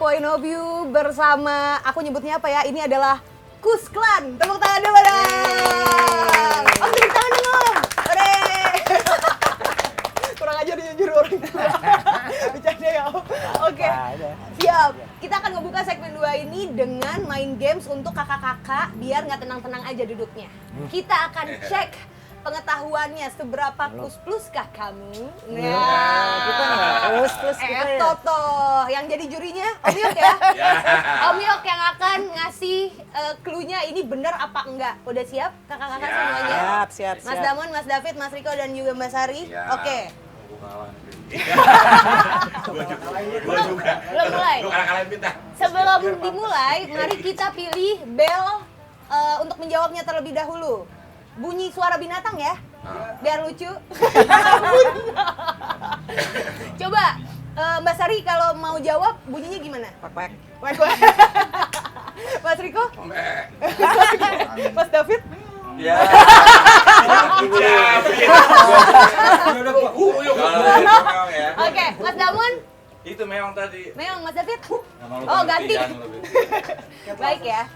point of view bersama, aku nyebutnya apa ya, ini adalah Kusklan. Tepuk tangan dulu dong. Oh, tepuk tangan dulu. Ore. Kurang ajar jujur orang tua. Bercanda ya. Oke. Siap. Kita akan ngebuka segmen 2 ini dengan main games untuk kakak-kakak biar nggak tenang-tenang aja duduknya. Kita akan cek pengetahuannya seberapa plus-pluskah kamu? Nah, kita nggak plus kita ya. Toto, yang jadi jurinya Om Yok ya. Om Yok yang akan ngasih clue-nya ini benar apa enggak. Udah siap kakak-kakak semuanya? Siap. Mas Damon, Mas David, Mas Riko dan juga Mbak Sari. Oke. Gua juga. Belum mulai. Lu kalah-kalahin kita. Sebelum dimulai, mari kita pilih bel untuk menjawabnya terlebih dahulu. Bunyi suara binatang ya, biar lucu. Coba Mbak Sari kalau mau jawab bunyinya gimana? Pak. Mas Riko? Mas David? Ya. Oke, Mas Damon? Itu meong tadi. Meong, Mas David? Oh, ganti. Baik ya.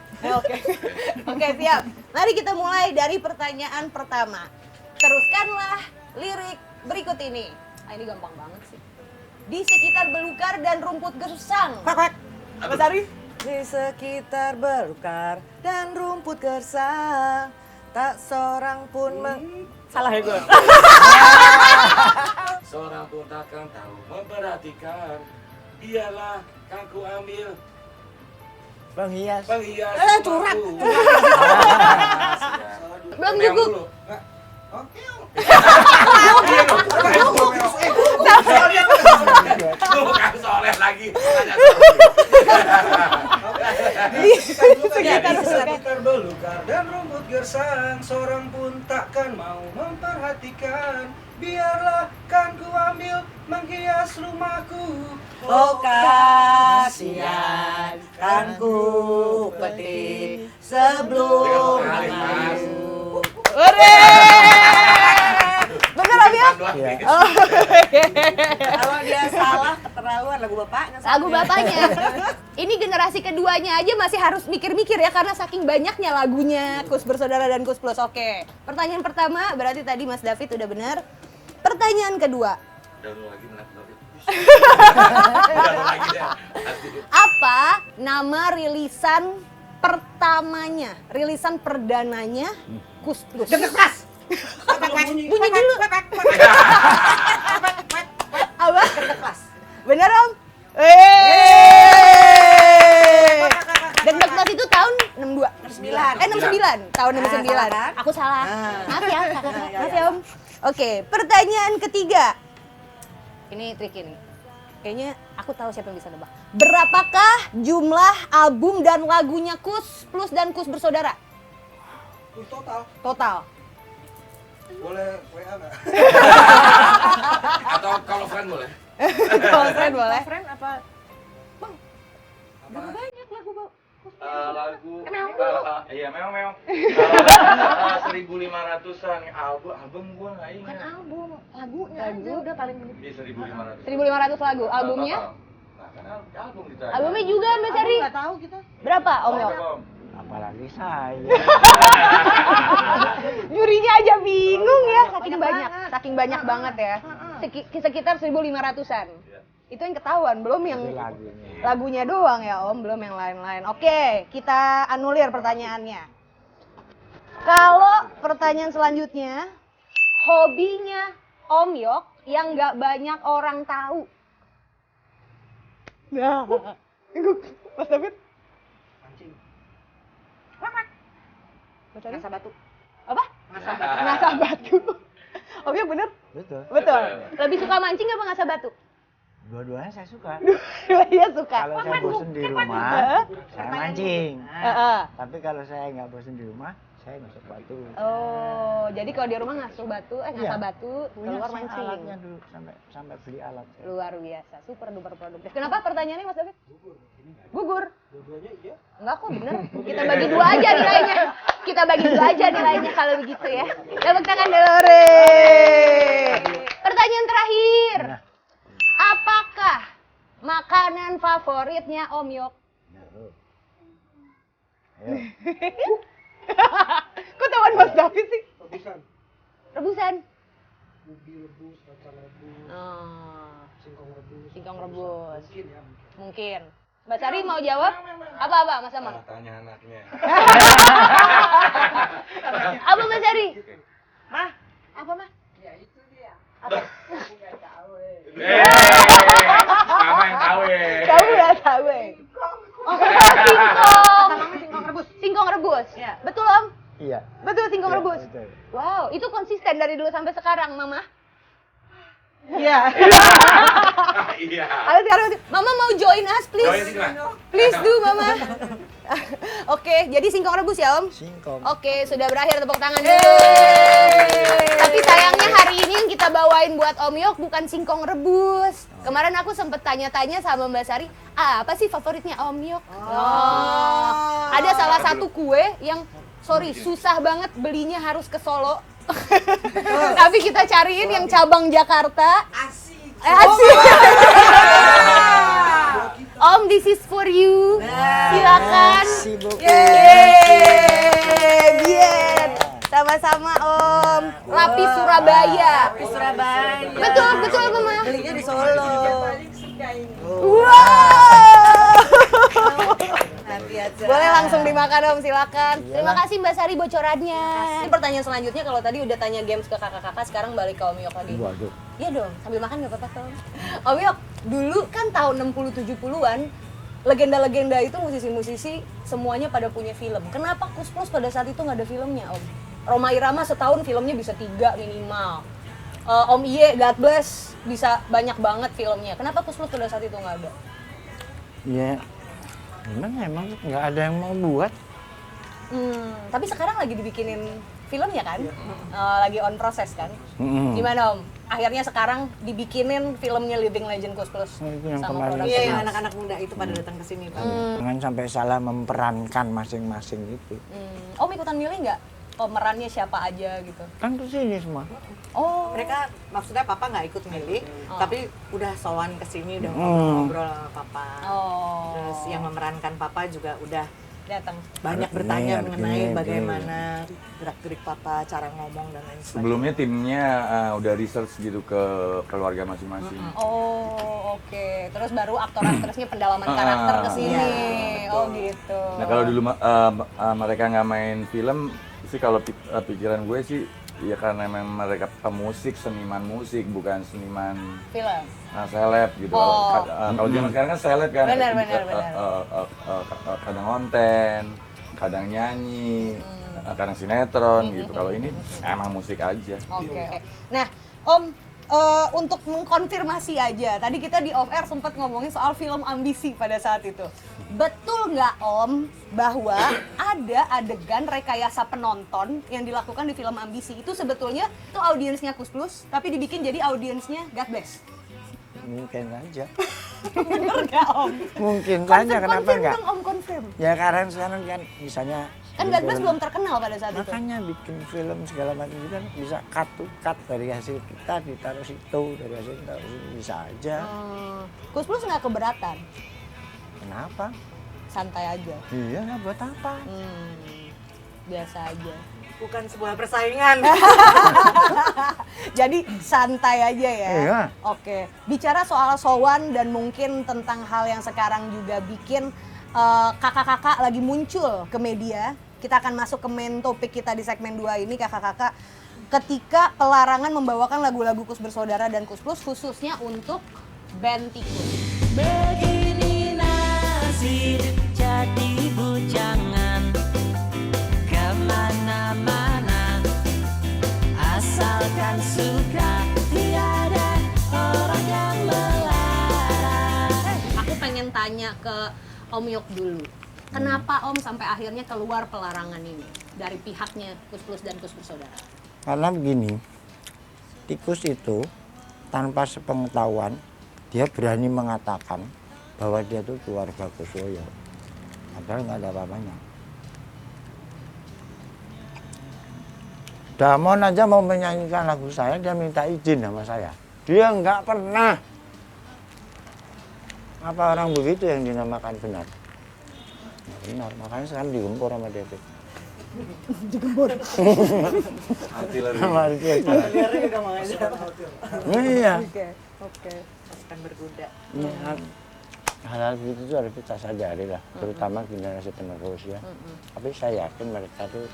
Oke, siap. Mari kita mulai dari pertanyaan pertama. Teruskanlah lirik berikut ini. Ini gampang banget sih. Di sekitar belukar dan rumput gersang. Pak. Mas Sari? Di sekitar belukar dan rumput gersang, tak seorang pun Salah ya gue? Seorang pun takkan tahu memperhatikan. Biarlah kan ku ambil Penghias. Curhat. rumahku. Belum Meong cukup. dulu. Lu kan soleh lagi. Sekitar belukar dan rumput gersang, seorang pun takkan mau memperhatikan. Biarlah kan ku ambil menghias rumahku. Oh kasihan, kan ku petik sebelum mengadu. Bener Om Yok? Kalau dia salah keterlaluan lagu bapaknya. Lagu bapaknya. Ini generasi keduanya aja masih harus mikir-mikir ya karena saking banyaknya lagunya Kus Bersaudara dan Kus Plus. Oke. Pertanyaan pertama berarti tadi Mas David udah benar. Pertanyaan kedua. Udah lu lagi menang David. Udah lu lagi deh. Apa nama rilisan pertamanya? Rilisan perdananya Kus Plus. Keras. Bunyi dulu. Apa? Keras. Bener Om? Deg-deg itu tahun 62. 69. Tahun 69. Salah, kan? Aku salah. Ah. Maaf ya, kakak. Maaf ya Om. Oke, pertanyaan ketiga. Ini trik ini. Kayaknya aku tahu siapa yang bisa nebak. Berapakah jumlah album dan lagunya Kus Plus dan Kus Bersaudara? Total. Total. Boleh WA nggak? Atau kalau friend boleh. Kalau friend boleh. Friend apa? Berapa banyak lagu Lagu iya meong 1.500-an album gua nggak ingat. album, lagunya aja udah paling Iya 1.500. 1.500 lagu. Albumnya? Nah, kan album ditanya. Albumnya juga Mbak Sari. Nggak tahu kita. Berapa Om Yok? Apalagi saya. Jurinya aja bingung ya, saking Banyak banyak, banget. saking banyak banget ya. Sekitar 1.500-an. Itu yang ketahuan, belum yang Itu lagunya. lagunya doang ya Om, belum yang lain-lain. Oke, kita anulir pertanyaannya. Kalau pertanyaan selanjutnya, hobinya Om Yok yang nggak banyak orang tahu. Nah, Mas David? Mancing. Mas David? Ngasah batu. Apa? Ngasah batu. Om Yok bener? Betul. Betul. Lebih suka mancing apa ngasah batu? Dua-duanya saya suka. Dua-duanya suka. Kalau saya bosen di rumah, saya mancing. Heeh. Tapi kalau saya nggak bosen di rumah, saya ngasuh batu. Oh, jadi kalau di rumah ngasah batu, Iya. batu, Punya keluar saya mancing. alatnya dulu sampai beli alat. saya. Luar biasa, super duper produktif. Kenapa pertanyaannya Mas David? Gugur. Dua-duanya iya. Enggak kok bener. Kita bagi dua aja nilainya. Kita bagi dua aja nilainya kalau begitu ya. Tepuk tangan Dore. Pertanyaan terakhir. Nah. Apakah Makanan favoritnya Om Yok. Ayo. Kok tawan Mas David sih? Rebusan. Rebusan. Ubi rebus, kacang rebus, Oh, singkong rebus. singkong rebus. Mungkin ya. Mungkin. Mbak Sari mau jawab? Apa Mas Amang? Tanya anaknya. Apa Mbak Sari? Mah, Apa Mas? Mama yang tahu ya. Kamu nggak tahu ya? Oh, singkong rebus. Singkong rebus. Iya. Betul Om? Iya. Betul singkong Iya, rebus. betul. Wow, itu konsisten dari dulu sampai sekarang, Mama. iya. Iya. Ayo sekarang, Mama mau join us, please. Join sini, Ma. Please do, Mama. Oke, jadi singkong rebus ya, Om? Singkong. Oke, sudah berakhir, tepuk tangan dulu. Tapi sayangnya hari ini yang kita bawain buat Om Yok bukan singkong rebus. Kemarin aku sempet tanya-tanya sama Mbak Sari, apa sih favoritnya Om Yok? Ada salah satu kue yang, sorry, susah banget belinya harus ke Solo. Tapi kita cariin yang cabang Jakarta. Asik. Om, this is for you. Silakan. Merci beaucoup. Yeay, biar. Sama-sama Om. Lapis Surabaya. Di Surabaya. Betul, betul Mama. Belinya di Solo. Wow. Nanti aja. Boleh langsung dimakan Om, silakan. Terima kasih Mbak Sari bocorannya. Ini pertanyaan selanjutnya, kalau tadi udah tanya games ke kakak-kakak, sekarang balik ke Om Yok lagi. Waduh. Iya dong, sambil makan nggak apa-apa Tom. Om Yok, dulu kan tahun 60-70-an, legenda-legenda itu musisi-musisi semuanya pada punya film. Kenapa Kus Plus pada saat itu nggak ada filmnya Om? Rhoma Irama setahun filmnya bisa 3 minimal. Om Iye, God Bless, bisa banyak banget filmnya. Kenapa Kus Plus pada saat itu nggak ada? Ya, emang nggak ada yang mau buat. Tapi sekarang lagi dibikinin filmnya kan? Lagi on proses kan? Mm-mm. Gimana Om? Akhirnya sekarang dibikinin filmnya Living Legend Kus Plus Oh, itu yang sama kemarin. production Iya, yang house. anak-anak muda itu pada datang ke sini, Pak. Jangan sampai salah memperankan masing-masing itu. Om ikutan milih nggak pemerannya siapa aja gitu? Kan kesini semua. Oh, Mereka maksudnya papa nggak ikut milih, Oh. tapi udah sowan ke sini, udah Hmm. ngobrol-ngobrol sama papa. oh, Terus yang memerankan papa juga udah datang. banyak Harus bertanya gini, mengenai gini, bagaimana gerak-gerik papa, cara ngomong dan lain sebagainya. Sebelumnya timnya udah research gitu ke keluarga masing-masing. Oh, oke. Terus baru aktor-aktrisnya pendalaman karakter ke sini. Iya, Oh, gitu. Nah kalau dulu mereka nggak main film sih, kalau pikiran gue sih ya karena memang mereka pemusik, seniman musik, bukan seniman film. seleb gitu. Oh. Kalau zaman sekarang kan seleb kan, Benar, benar. kadang konten, kadang nyanyi, kadang sinetron gitu. Kalau ini emang musik aja. Oke. Nah, Om, untuk mengkonfirmasi aja, tadi kita di off air sempat ngomongin soal film Ambisi pada saat itu. Betul nggak Om bahwa ada adegan rekayasa penonton yang dilakukan di film Ambisi itu sebetulnya itu audiensnya Kus Plus, tapi dibikin jadi audiensnya God Bless? Mungkin saja. Bener nggak Om? Mungkin saja, kenapa Confirm enggak? dong Om, confirm. Ya karena sekarang kan misalnya Kan God Bless belum terkenal pada saat itu. makanya bikin film segala macam itu kan bisa cut to cut dari hasil kita ditaruh situ, dari hasil kita taruh situ, bisa aja. Kus Plus nggak keberatan, Kenapa? santai aja. Iya, buat apa? Biasa aja. Bukan sebuah persaingan. Jadi santai aja ya. Iya. Oke. Bicara soal sowan dan mungkin tentang hal yang sekarang juga bikin kakak-kakak lagi muncul ke media. Kita akan masuk ke main topik kita di segmen 2 ini, kakak-kakak. Ketika pelarangan membawakan lagu-lagu Kus Bersaudara dan Kus Plus khususnya untuk band Tikus. Begini nasib jadi bujangan kemana-mana, asalkan suka, tiada orang yang melarang. Aku pengen tanya ke Om Yok dulu. Kenapa Om sampai akhirnya keluar pelarangan ini dari pihaknya Kus Plus dan Kus Bersaudara? Karena begini, Tikus itu tanpa sepengetahuan dia berani mengatakan bahwa dia itu keluarga Kuswoyo, padahal nggak ada apa-apanya. Damon aja mau menyanyikan lagu saya, dia minta izin sama saya. Dia nggak pernah Apa orang begitu yang dinamakan benar? Nggak benar, makanya sekarang digempur sama David. Artileri. Sama dia. Biar juga mengajar. Iya. Oke. Pasukan berkuda. Ya, hal-hal begitu tuh harus kita sadari lah, terutama generasi penerus ya. Tapi saya yakin mereka tuh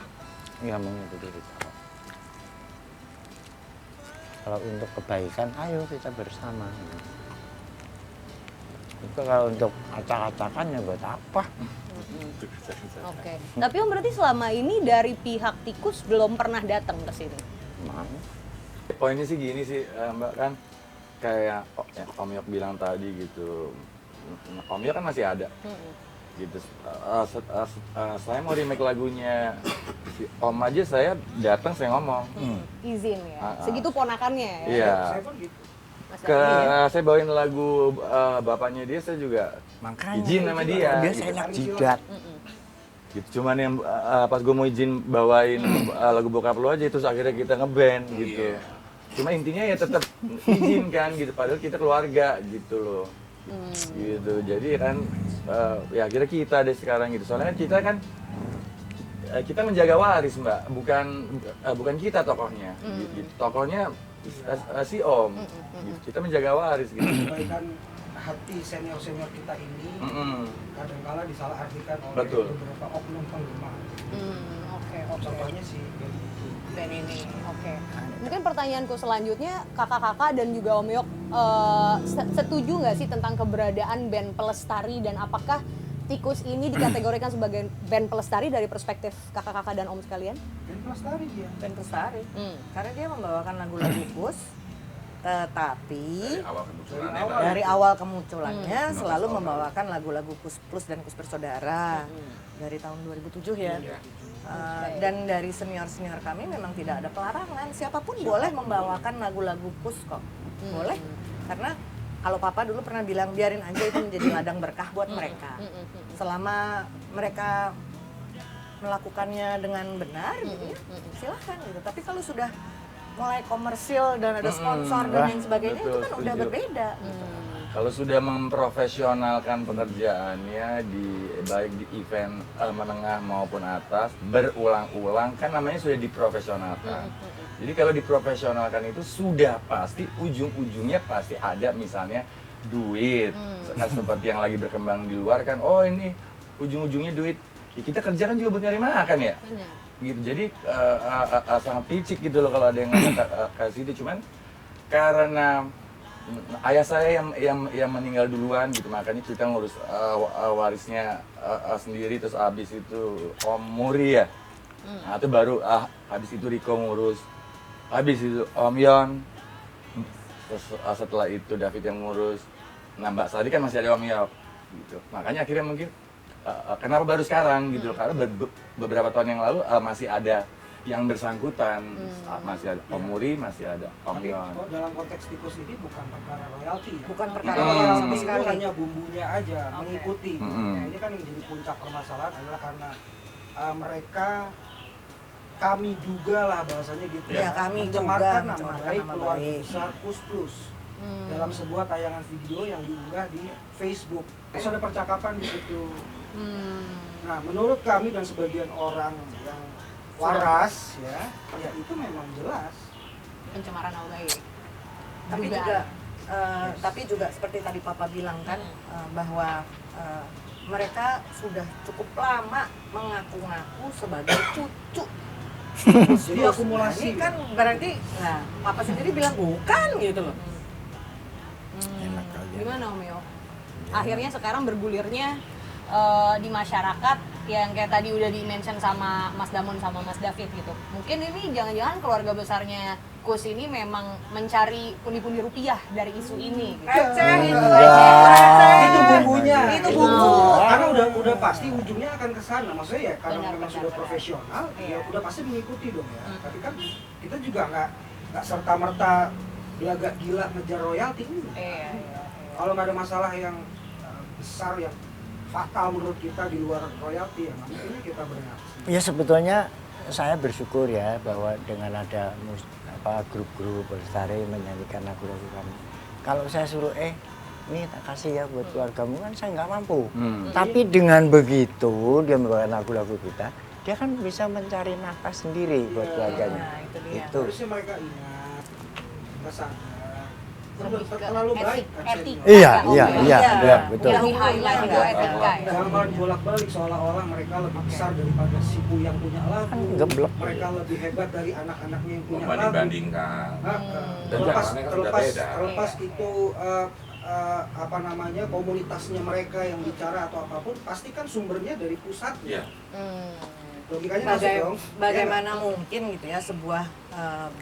nggak mengikuti kita. Kalau untuk kebaikan, ayo kita bersama. Itu kalau untuk acak-acakan ya buat apa? Oke. Tapi Om berarti selama ini dari pihak Tikus belum pernah datang ke sini. Emang Poinnya sih gini sih Mbak, kan kayak yang Om Yok bilang tadi gitu. Om Yok kan masih ada. Gitu. Saya mau remake lagunya si Om aja, saya datang saya ngomong. Izin ya. Segitu ponakannya ya. Iya. Saya pun gitu. Mas Ke Dani ya? saya bawain lagu bapaknya dia, saya juga makanya izin sama dia. dia gitu. saya enak jidat. Gitu. Cuman yang pas gue mau izin bawain lagu bokap lu aja, terus akhirnya kita ngeband gitu. Cuma intinya ya tetap izin kan gitu, padahal kita keluarga gitu loh. Gitu. Jadi kan ya akhirnya kita deh sekarang gitu. Soalnya kita kan kita menjaga waris, Mbak, bukan kita tokohnya. Gitu. Tokohnya si Om. Gitu. Kita menjaga waris gitu. Kebaikan hati senior-senior kita ini kadangkala disalahartikan oleh Betul. beberapa oknum penggemar. Oke. Contohnya si band itu. Dan ini, oke. Mungkin pertanyaanku selanjutnya, kakak-kakak dan juga Om Yok, setuju nggak sih tentang keberadaan band pelestari dan apakah Tikus ini dikategorikan sebagai band pelestari dari perspektif kakak-kakak dan Om sekalian? Band pelestari dia. Band pelestari. Karena dia membawakan lagu-lagu Kus, tetapi dari awal kemunculannya selalu membawakan lagu-lagu Kus Plus dan Kus Bersaudara dari tahun 2007 ya. Dan dari senior-senior kami memang tidak ada pelarangan, siapapun boleh membawakan lagu-lagu Kus kok, boleh. Karena kalau Papa dulu pernah bilang biarin aja itu menjadi ladang berkah buat mereka, selama mereka melakukannya dengan benar, gitu ya, silahkan gitu. Tapi kalau sudah mulai komersil dan ada sponsor dan lain sebagainya, betul, itu kan udah setuju. berbeda. Gitu. Kalau sudah memprofesionalkan pekerjaannya baik di event menengah maupun atas berulang-ulang, kan namanya sudah diprofesionalkan. Jadi kalau diprofesionalkan itu sudah pasti ujung-ujungnya pasti ada misalnya duit. Seperti yang lagi berkembang di luar kan, oh ini ujung-ujungnya duit. Ya, kita kerja kan juga buat nyari makan ya. Gitu. Jadi sangat picik gitu loh kalau ada yang ngomong ke situ. Cuman karena ayah saya yang meninggal duluan gitu, makanya kita ngurus warisnya sendiri. Terus abis itu Om Muri ya, nah itu baru habis itu Riko ngurus, habis itu Om Yon, terus setelah itu David yang ngurus. Nah Mbak Sari kan masih ada Om Yok gitu, makanya akhirnya mungkin kenapa baru sekarang gitu loh, karena beberapa tahun yang lalu masih ada yang bersangkutan, masih ada Om Muri, masih ada Om Tapi Yon. kok dalam konteks Tikus ini bukan perkara royalti ya. Bukan perkara Hmm. royal sama Itu sekali. hanya bumbunya aja, mengikuti. Hmm. Nah, ini kan yang jadi puncak permasalahan adalah karena mereka, kami juga lah bahasanya gitu Ya, kami mencemarkan juga nama mencemarkan baik nama keluarga baik. besar Kus Plus dalam sebuah tayangan video yang diunggah di Facebook. Terus ada percakapan di situ. Nah, menurut kami dan sebagian orang yang waras ya itu memang jelas. Pencemaran nama baik. Tapi Dugaan. juga tapi juga seperti tadi Papa bilang kan, bahwa mereka sudah cukup lama mengaku-ngaku sebagai cucu. Jadi akumulasi. Ini kan berarti, nah Papa sendiri bilang bukan gitu loh. Enak aja. Gimana Om Yok? Akhirnya sekarang bergulirnya di masyarakat yang kayak tadi udah di-mention sama Mas Damon sama Mas David gitu. Mungkin ini jangan-jangan keluarga besarnya Kus ini memang mencari pundi-pundi rupiah dari isu ini gitu. Receh itu, Itu bumbunya. Itu bumbu. Karena udah pasti ujungnya akan ke sana. Maksudnya ya karena Benar, memang benar, sudah benar. profesional, Iya. ya udah pasti mengikuti dong ya. Tapi kan kita juga nggak serta merta belagak gila ngejar royalti. Iya. Kalau nggak ada masalah yang besar yang fatal menurut kita di luar royalti, ya nggak mungkin kita bereaksi. Ya sebetulnya saya bersyukur ya bahwa dengan ada grup-grup pelestari menyanyikan lagu-lagu kami. Kalau saya suruh ini tak kasih ya buat keluargamu, kan saya nggak mampu. Tapi dengan begitu dia membawakan lagu-lagu kita, dia kan bisa mencari nafas sendiri buat keluarganya. itu dia. Itu. Harusnya mereka ingat, kita sadar. Terlalu baik kan etika. senior. Iya, Oh, iya, iya. iya, betul. Yang di highlight itu etika ya. Jangan bolak-balik seolah-olah mereka lebih besar daripada si yang punya lagu. Kan geblek. Mereka lebih hebat dari anak-anaknya yang punya lagu. Membanding-bandingkan. Terlepas Dan zamannya kan udah beda. terlepas itu apa namanya komunitasnya mereka yang bicara atau apapun, pasti kan sumbernya dari pusat. Iya. Logikanya masuk dong. Bagaimana mungkin gitu ya sebuah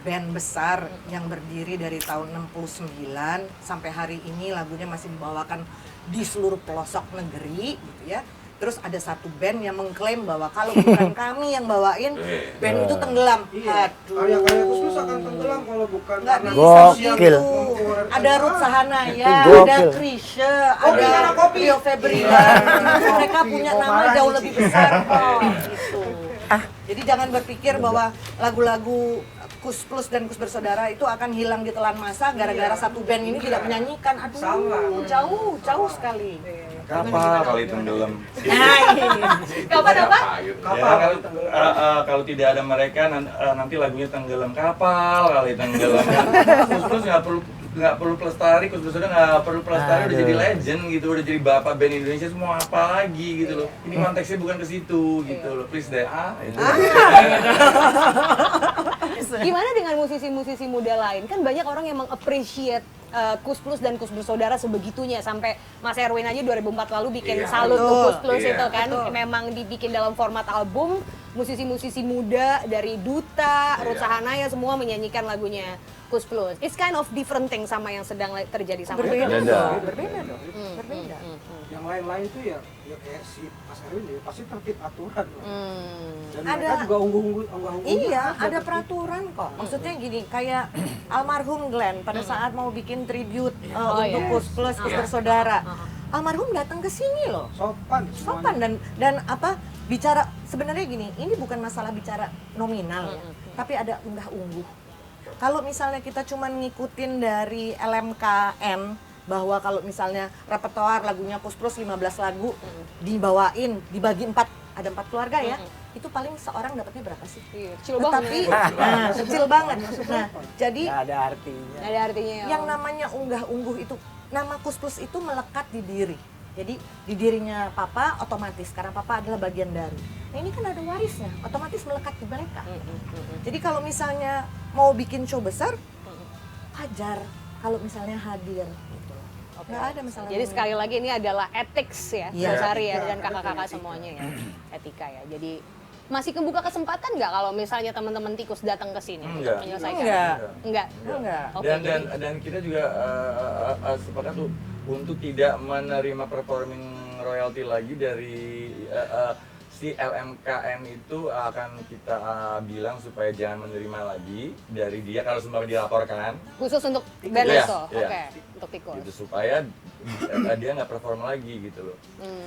band besar yang berdiri dari tahun 69 sampai hari ini lagunya masih dibawakan di seluruh pelosok negeri gitu ya. Terus ada satu band yang mengklaim bahwa kalau bukan kami yang bawain, band itu tenggelam. Iya. Aduh. Karya-karya Kusnus akan tenggelam kalau bukan Nggak karena bisa Gokil. gitu. Mengeluarkan Ada Ruth Sahanaya, Itu ada gokil. Krisye, Kopi, ada ada kopi. Rio Febrian. Mereka Kopi, punya mau nama marah jauh nih, lebih Ci. besar kok gitu. Jadi jangan berpikir bahwa lagu-lagu Kus Plus dan Kus Bersaudara itu akan hilang di telan masa gara-gara satu band ini tidak menyanyikan. Aduh, Salah. jauh sekali. Kapal kali tenggelam. Nah, ini. Kapan apa? Ya, kalau, kalau tidak ada mereka nanti lagunya tenggelam, kapal kali tenggelam. Terus nggak perlu pelestari, Kus Bersaudara nggak perlu pelestari, udah jadi legend gitu, udah jadi bapak band Indonesia semua apa lagi gitu loh. Ini konteksnya bukan ke situ gitu loh, please deh itu. Gimana dengan musisi-musisi muda lain? Kan banyak orang yang meng-appreciate Kus Plus dan Kus Bersaudara sebegitunya, sampai Mas Erwin aja 2004 lalu bikin Iya. salut ke Kus Plus Iya. itu kan. Memang dibikin dalam format album, musisi-musisi muda dari Duta, Ruth Sahanaya semua menyanyikan lagunya Kus Plus. It's kind of different thing sama yang sedang terjadi sama Berbeda Beda. dong, berbeda dong. Berbeda. Yang lain-lain tuh ya kayak si Mas Erwin ya pasti tertib aturan. Dan Ada- mereka juga unggul-unggul. Iya, ada peraturan kok. Maksudnya gini, kayak almarhum Glenn pada saat mau bikin tribute untuk iya. Kus Plus, Kus Bersaudara. Almarhum datang ke sini loh. Sopan Sopan dan apa bicara sebenarnya gini, ini bukan masalah bicara nominal ya, tapi ada unggah-ungguh. Kalau misalnya kita cuma ngikutin dari LMKN bahwa kalau misalnya repertoar lagunya Kus Plus 15 lagu dibawain, dibagi 4, ada 4 keluarga ya, itu paling seorang dapatnya berapa sih? Iya, kecil Tetapi banget. kecil banget. Nah, jadi Nggak ada artinya. Ada artinya ya. yang namanya unggah-ungguh itu, nama Kus Plus itu melekat di diri. Jadi di dirinya Papa otomatis, karena Papa adalah bagian dari. Nah ini kan ada warisnya, otomatis melekat di mereka. Jadi kalau misalnya mau bikin show besar, wajar kalau misalnya hadir. Gitu. Nggak ada masalah. Jadi sekali lagi ini adalah ethics ya, Iya. Mas Ari ya, dan kakak-kakak semuanya ya, etika ya. Jadi masih kebuka kesempatan nggak kalau misalnya teman-teman tikus datang ke sini untuk Enggak. menyelesaikan? Enggak. Enggak. Enggak. Oke, dan jadi- dan kita juga sepakat tuh untuk tidak menerima performing royalty lagi dari si LMKN itu akan kita bilang supaya jangan menerima lagi dari dia kalau sumpah dilaporkan khusus untuk band Iya, itu, iya. oke, untuk tikus. gitu supaya dia nggak perform lagi gitu loh.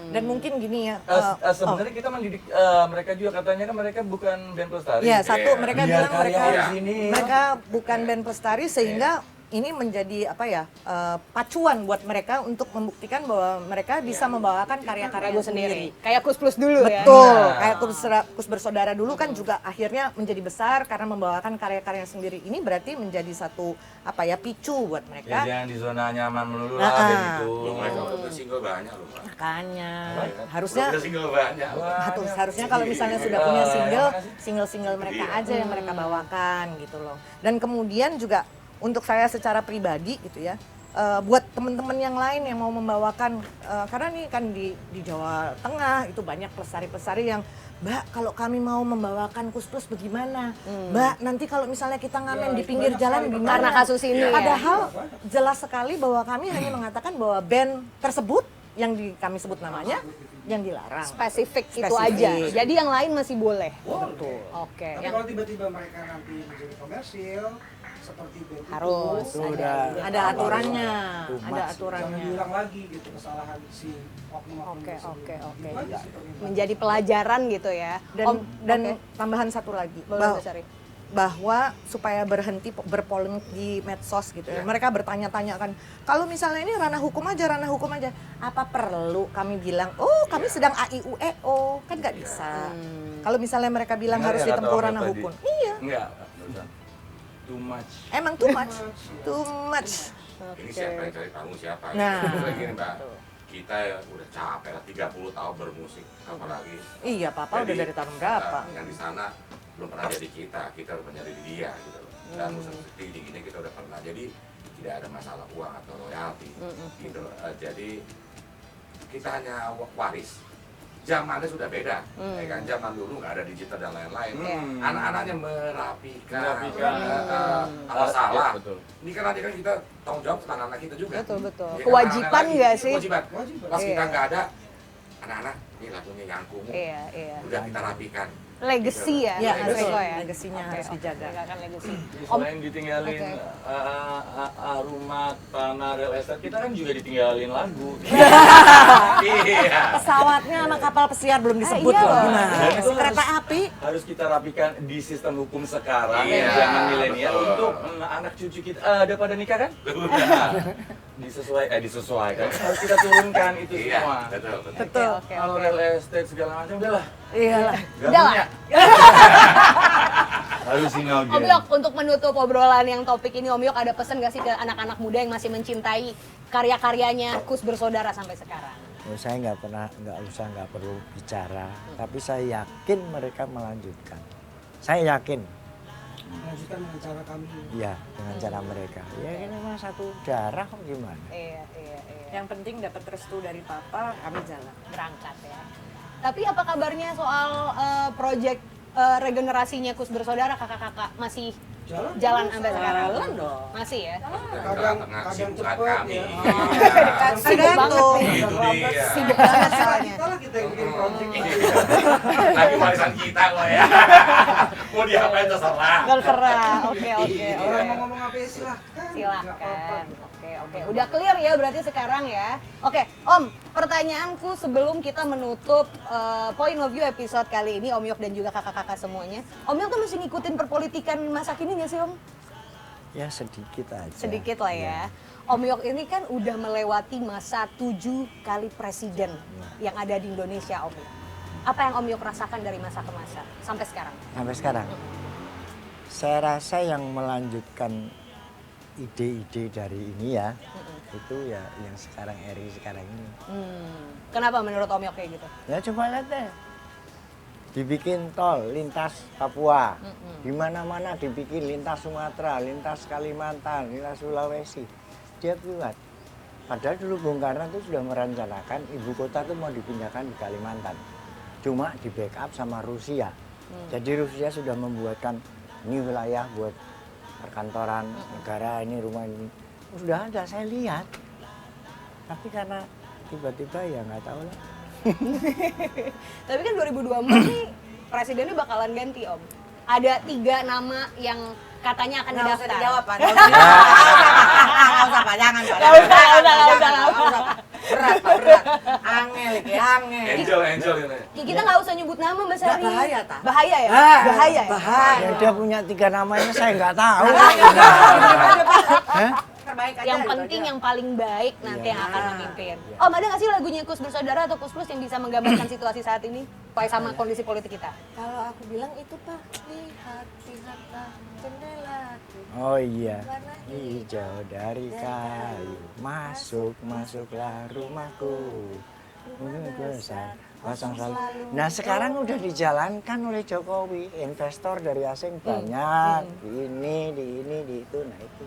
Dan mungkin gini ya. Sebenarnya kita mendidik mereka juga, katanya kan mereka bukan band pelestari. Ya satu mereka Biar bilang karya mereka di sini. mereka bukan band pelestari sehingga ini menjadi apa ya pacuan buat mereka untuk membuktikan bahwa mereka bisa membawakan karya-karya Lagu sendiri. Kayak Kus Plus dulu ya. Betul, kayak Kus Bersaudara dulu kan juga akhirnya menjadi besar karena membawakan karya-karya sendiri. Ini berarti menjadi satu apa ya picu buat Ya, mereka. jangan di zona nyaman melulu Nah, lah band itu. Mereka udah single banyak loh, Pak. Makanya Iya. harusnya Udah single banyak. harusnya kalau misalnya sudah punya single mereka aja yang mereka bawakan gitu loh. Dan kemudian juga untuk saya secara pribadi gitu ya, buat teman-teman yang lain yang mau membawakan, karena nih kan di Jawa Tengah itu banyak pelestari-pelestari yang, Mbak kalau kami mau membawakan Kus Plus bagaimana? Mbak nanti kalau misalnya kita ngamen di pinggir jalan gimana? Karena kasus ini ya. Padahal jelas sekali bahwa kami hanya mengatakan bahwa band tersebut yang kami sebut namanya yang dilarang. Spesifik itu Spesifik. aja. Jadi yang lain masih boleh. Betul. Oke. Tapi Yang kalau tiba-tiba mereka nanti menjadi komersil seperti band harus itu, Ada aturannya, ada jangan aturannya. diulang lagi gitu kesalahan si oknum-oknum Oke, tersebut. oke, oke. Itu aja sih permintaan. menjadi pelajaran gitu ya. Dan Om, dan oke. tambahan satu lagi, Boleh, Mbak Sari. bahwa supaya berhenti berpolemik di medsos gitu ya. Mereka bertanya-tanya kan, kalau misalnya ini ranah hukum aja, apa perlu kami bilang, oh kami sedang AIUEO, kan nggak bisa. Kalau misalnya mereka bilang Dengar harus ya kata ditempuh Om ranah tadi? hukum, iya, Enggak, udah. Too much. emang too much, too much. Ini siapa yang cari tamu siapa? Nah. Terus gini Mbak, kita ya udah capek lah 30 tahun bermusik, apalagi. Iya, Papa udah dari tahun berapa? Yang di sana belum pernah jadi kita udah pernah jadi dia gitu loh. Dan musik tinggi kita udah pernah, jadi tidak ada masalah uang atau royalti gitu. Jadi kita hanya waris. Zamannya sudah beda, ya kan? Zaman dulu nggak ada digital dan lain-lain. Anak-anaknya merapikan. Kalau salah, Betul. ini kan nanti kan kita tanggung jawab tentang anak kita juga. Betul. Ya kan? Kewajiban Anak-anak nggak lagi, sih? Kewajiban. Pas kita Iya. nggak ada, anak-anak ini lagunya Yangkumu. Iya. Udah kita rapikan. Legacy ya, Iya, Mas betul. Eko ya. Legasinya harus dijaga. Menjaga legacy. Selain ditinggalin Oke. rumah, tanah, real estate, kita kan juga ditinggalin lagu. Iya. Pesawatnya sama kapal pesiar belum disebut iya loh. loh. Gimana? Dan itu Kereta harus- api. Harus kita rapikan di sistem hukum sekarang Iya, yang zaman milenial betul. untuk anak cucu kita ada pada nikah kan? Disesuaikan. Harus kita turunkan itu Iya, semua. betul. Betul. Oke. Kalau real estate segala macam udahlah. Iyalah. Gak Udah lah. punya. Harus sinogen. Om Yok, untuk menutup obrolan yang topik ini, Om Yok ada pesan gak sih ke anak-anak muda yang masih mencintai karya-karyanya Kus Bersaudara sampai sekarang? Saya nggak perlu bicara, tapi saya yakin mereka melanjutkan. Saya yakin, Melanjutkan dengan cara kami. ya dengan cara mereka. Ya ini memang satu darah kok gimana? Iya. Yang penting dapat restu dari Papa, kami jalan. Berangkat ya. Tapi apa kabarnya soal project regenerasinya Kus Bersaudara, kakak-kakak masih jalan sampai sekarang? Jalan dong. Masih ya? Kadang Kesibukan cepet kami. ya. Iya. Sibuk banget nih. Itu dia. Sibuk banget Kita soalnya. lah kita yang bikin project. Lagi warisan kita kok ya. Mau diapain terserah. Terserah. Oke. Orang mau ngomong apa ya silahkan. Nggak apa-apa. Silahkan. Oke. Udah clear ya berarti sekarang ya. Oke, Om, pertanyaanku sebelum kita menutup Point of View episode kali ini, Om Yok dan juga kakak-kakak semuanya. Om Yok tuh masih ngikutin perpolitikan masa kini nggak sih, Om? Ya sedikit aja. Sedikit lah ya. Om Yok ini kan udah melewati masa 7 kali presiden yang ada di Indonesia, Om Yok. Apa yang Om Yok rasakan dari masa ke masa sampai sekarang? Sampai sekarang. Saya rasa yang melanjutkan ide-ide dari ini ya, itu ya yang sekarang RI sekarang ini. Kenapa menurut Om Yok kayak gitu? Ya coba lihat deh. Dibikin tol lintas Papua, di mana-mana dibikin lintas Sumatera, lintas Kalimantan, lintas Sulawesi. Dia buat. Padahal dulu Bung Karno itu sudah merencanakan ibu kota itu mau dipindahkan di Kalimantan. Cuma di backup sama Rusia. Jadi Rusia sudah membuatkan ini wilayah buat perkantoran negara, ini rumah ini. Sudah ada, saya lihat. Tapi karena tiba-tiba ya nggak tahu lah. Tapi kan 2024 nih presidennya bakalan ganti, Om. Ada 3 nama yang katanya akan Nggak usah didaftar. dijawab, Pak. Nggak usah, Pak. Jangan, Pak. Nggak usah. Berat, Pak. Berat. Angel, iki angel. Angel ini. Kita nggak usah nyebut nama, Mbak Sari. Nggak, bahaya, Ta. Bahaya ya? Bahaya ya? Bahaya. Ya dia punya 3 namanya saya nggak tahu. Hah? Terbaik aja. Yang gitu penting aja. yang paling baik nanti yang akan Iya. memimpin. Om, ada nggak sih lagunya Kus Bersaudara atau Kus Plus yang bisa menggambarkan situasi saat ini? Supaya sama kondisi politik kita. Kalau aku bilang itu, Pak, lihatlah jendela. Oh iya, hijau dari kayu, masuklah rumahku. Besar, kosong selalu. Nah sekarang udah dijalankan oleh Jokowi, investor dari asing banyak, di ini, di itu, nah itu.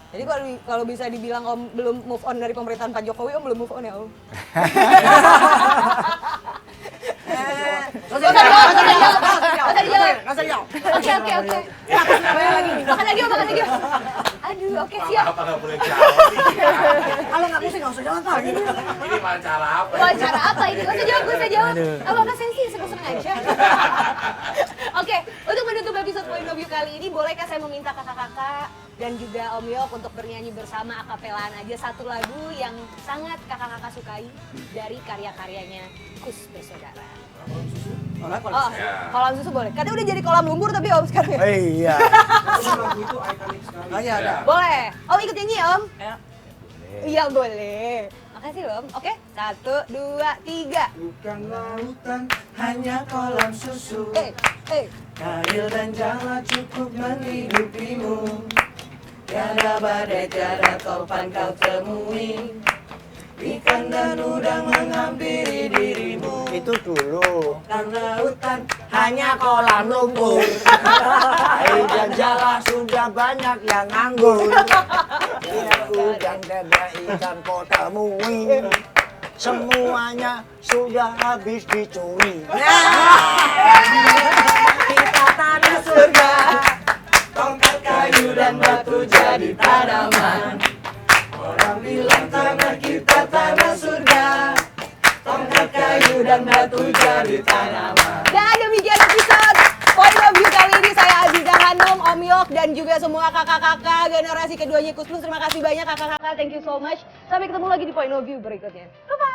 Jadi kalau bisa dibilang Om belum move on dari pemerintahan Pak Jokowi, Om belum move on ya, Om? Nggak usah dijawab. Oke. Makan lagi, Om, makan lagi. Aduh, oke, siap. Apa nggak boleh jawab nih? Kalau nggak pusing, nggak usah jalan, Pak. Ini wawancara apa? Wawancara apa ini? Gak usah jawab. Apa sensi? Seneng aja. Oke, untuk menutup episode Point of View kali ini, bolehkah saya meminta kakak-kakak dan juga Om Yok untuk bernyanyi bersama akapelaan aja satu lagu yang sangat kakak-kakak sukai dari karya-karyanya Kus Bersaudara. Orang kalau Oh, kolam susu boleh. Katanya udah jadi kolam lumpur tapi Om sekarang ya? Iya. Tapi lagu itu ikonik sekali. Oh, iya, ada. Boleh. Om ikut nyanyi Om? Ya. Iya boleh. Makasih loh Om. Oke, 1, 2, 3. Bukan lautan, Hanya kolam susu, Air dan jala cukup menghidupimu. Tiada badai, tiada topan kau temui. Ikan dan udang menghampiri dirimu. Itu dulu. Karena hutan Hanya kolam lumpur. Air dan jala sudah banyak yang nganggur. Tiada udang, tiada ikan kau temui. Semuanya sudah habis dicuri. kita tanah surga. Tongkat kayu dan batu jadi tanaman. Orang bilang tanah kita tanah surga. Tongkat kayu dan batu jadi tanaman. Dan demikian episode Point of View kali ini. Saya Aziza Hanum, Om Yok, dan juga semua kakak-kakak generasi keduanya Kus Plus. Terima kasih banyak kakak-kakak, thank you so much. Sampai ketemu lagi di Point of View berikutnya. Bye-bye.